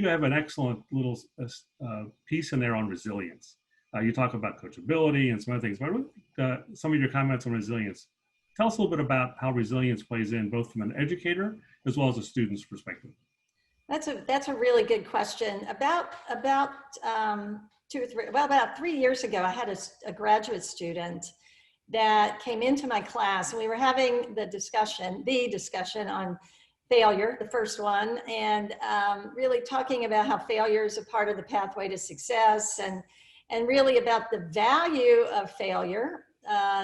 you have an excellent little piece in there on resilience. You talk about coachability and some other things, but some of your comments on resilience. Tell us a little bit about how resilience plays in both from an educator as well as a student's perspective. That's a really good question. About 3 years ago, I had a graduate student that came into my class, and we were having the discussion on failure, the first one, and really talking about how failure is a part of the pathway to success, and really about the value of failure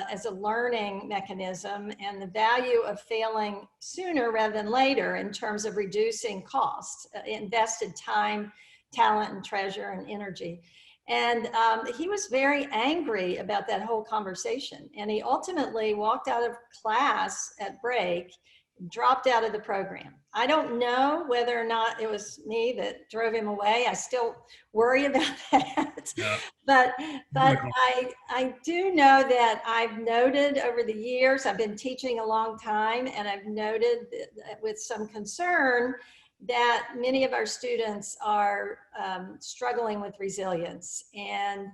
as a learning mechanism, and the value of failing sooner rather than later in terms of reducing costs, invested time, talent, and treasure and energy. And he was very angry about that whole conversation. And he ultimately walked out of class at break, dropped out of the program. I don't know whether or not it was me that drove him away. I still worry about that. Yeah. But I do know that I've noted over the years, I've been teaching a long time, and I've noted with some concern that many of our students are struggling with resilience. And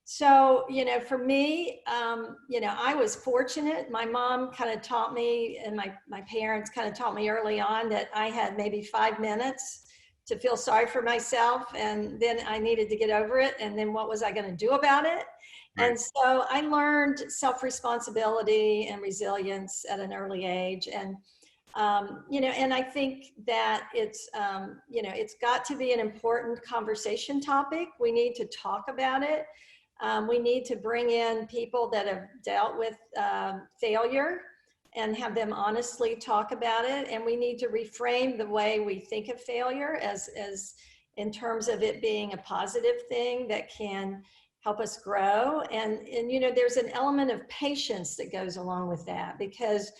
so, for me, I was fortunate. My mom kind of taught me, and my parents kind of taught me early on that I had maybe 5 minutes to feel sorry for myself, and then I needed to get over it. And then what was I going to do about it? Right. And so I learned self-responsibility and resilience at an early age. And and I think that it's got to be an important conversation topic. We need to talk about it. We need to bring in people that have dealt with failure and have them honestly talk about it. And we need to reframe the way we think of failure as in terms of it being a positive thing that can help us grow. And there's an element of patience that goes along with that, because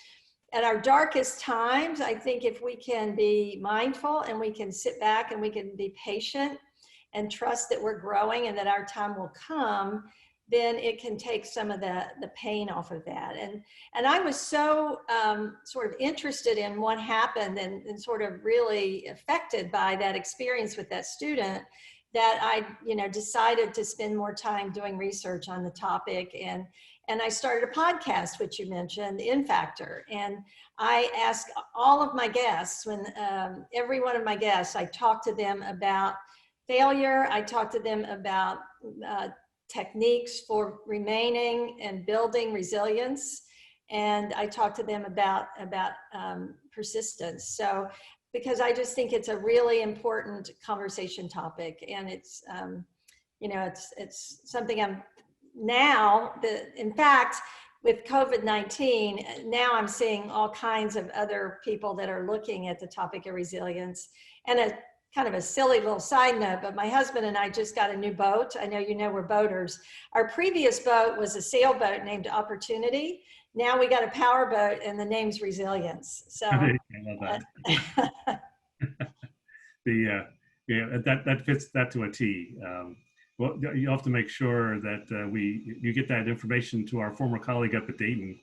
at our darkest times, I think if we can be mindful and we can sit back and we can be patient and trust that we're growing and that our time will come, then it can take some of the pain off of that. And I was so sort of interested in what happened and sort of really affected by that experience with that student that I decided to spend more time doing research on the topic. And I started a podcast, which you mentioned, Enfactor. And I ask all of my guests, every one of my guests, I talk to them about failure. I talk to them about techniques for remaining and building resilience. And I talk to them about persistence. So, because I just think it's a really important conversation topic. And it's, it's something in fact, with COVID-19, now I'm seeing all kinds of other people that are looking at the topic of resilience. And a kind of a silly little side note, but my husband and I just got a new boat. I know we're boaters. Our previous boat was a sailboat named Opportunity. Now we got a power boat and the name's Resilience. So I love that. That fits that to a T. Well, you have to make sure that you get that information to our former colleague up at Dayton,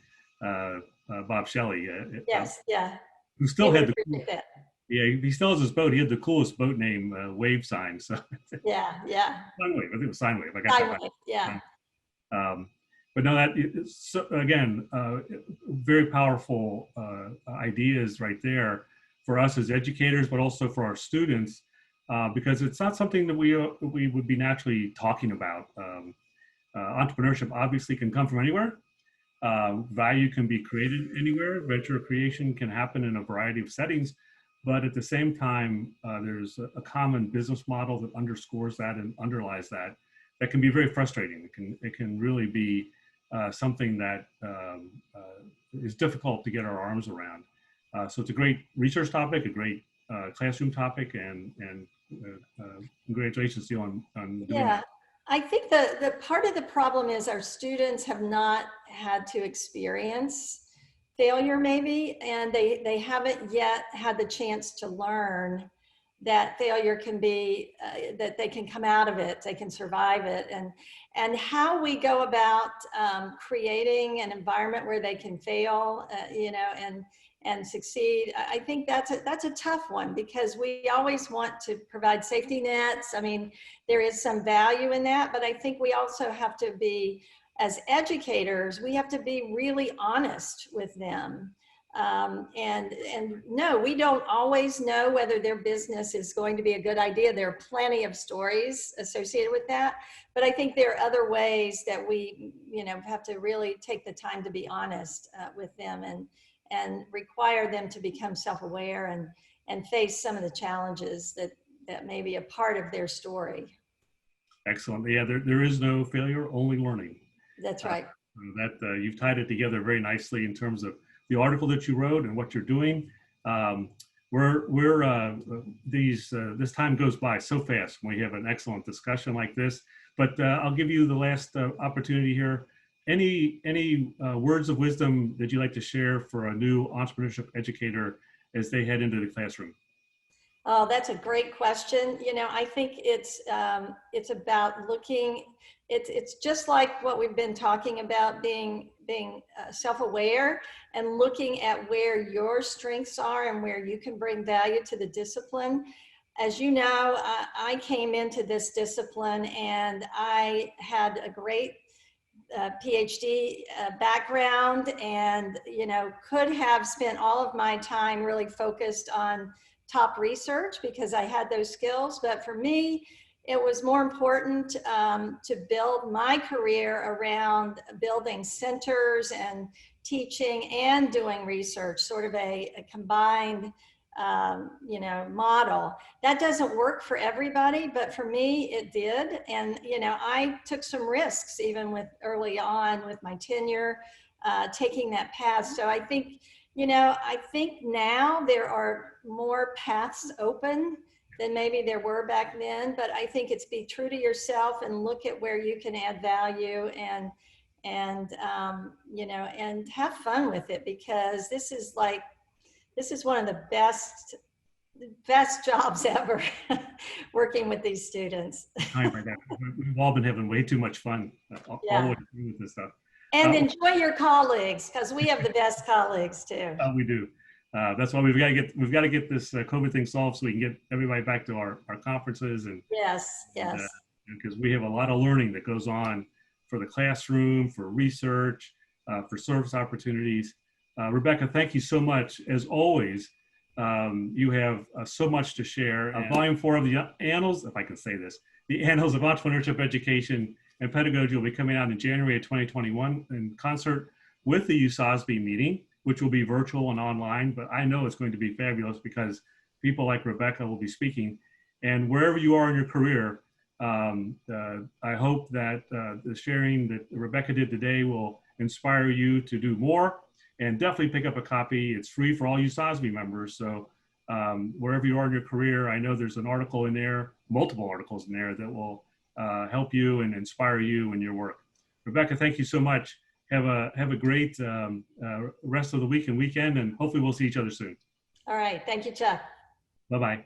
Bob Shelley. Yes, yeah. Who still had he still has his boat. He had the coolest boat name, Wave Sign. So yeah. Sine Wave. I think it was Sine Wave. Sine Wave, yeah. But no, again, very powerful ideas right there for us as educators, but also for our students. Because it's not something that we would be naturally talking about. Entrepreneurship obviously can come from anywhere. Value can be created anywhere. Venture creation can happen in a variety of settings. But at the same time, there's a common business model that underscores that and underlies that can be very frustrating. It can really be something that is difficult to get our arms around. So it's a great research topic, a great classroom topic, and congratulations to you on doing that. I think the part of the problem is our students have not had to experience failure maybe, and they haven't yet had the chance to learn that failure can be, that they can come out of it, they can survive it, and how we go about creating an environment where they can fail, and succeed. I think that's a tough one, because we always want to provide safety nets. I mean, there is some value in that, but I think we also have to be, as educators, we have to be really honest with them. And no, we don't always know whether their business is going to be a good idea. There are plenty of stories associated with that, but I think there are other ways that we, have to really take the time to be honest with them, and require them to become self-aware and face some of the challenges that may be a part of their story. Excellent. Yeah, there is no failure, only learning. That's right. You've tied it together very nicely in terms of the article that you wrote and what you're doing. This time goes by so fast when we have an excellent discussion like this. But I'll give you the last opportunity here. Any words of wisdom that you'd like to share for a new entrepreneurship educator as they head into the classroom? Oh, that's a great question. I think it's about looking. It's just like what we've been talking about, being self-aware and looking at where your strengths are and where you can bring value to the discipline. As you know, I came into this discipline and I had a great PhD background, and could have spent all of my time really focused on top research because I had those skills. But for me, it was more important to build my career around building centers and teaching and doing research, sort of a combined model. That doesn't work for everybody, but for me it did. And I took some risks even early on with my tenure, taking that path. So I think now there are more paths open than maybe there were back then, but I think it's be true to yourself and look at where you can add value, and have fun with it, because this is one of the best jobs ever, working with these students. We've all been having way too much fun all the way through with this stuff. And enjoy your colleagues, because we have the best colleagues too. We do. That's why we've got to get this COVID thing solved so we can get everybody back to our conferences. And yes, because we have a lot of learning that goes on for the classroom, for research, for service opportunities. Rebecca, thank you so much. As always, you have so much to share. Volume 4 of the Annals, if I can say this, the Annals of Entrepreneurship Education and Pedagogy will be coming out in January of 2021 in concert with the USOSB meeting, which will be virtual and online, but I know it's going to be fabulous because people like Rebecca will be speaking. And wherever you are in your career, I hope that the sharing that Rebecca did today will inspire you to do more, and definitely pick up a copy. It's free for all USOSB members. So wherever you are in your career, I know there's an article in there, multiple articles in there that will help you and inspire you in your work. Rebecca, thank you so much. Have a great rest of the week and weekend, and hopefully we'll see each other soon. All right. Thank you, Chuck. Bye-bye.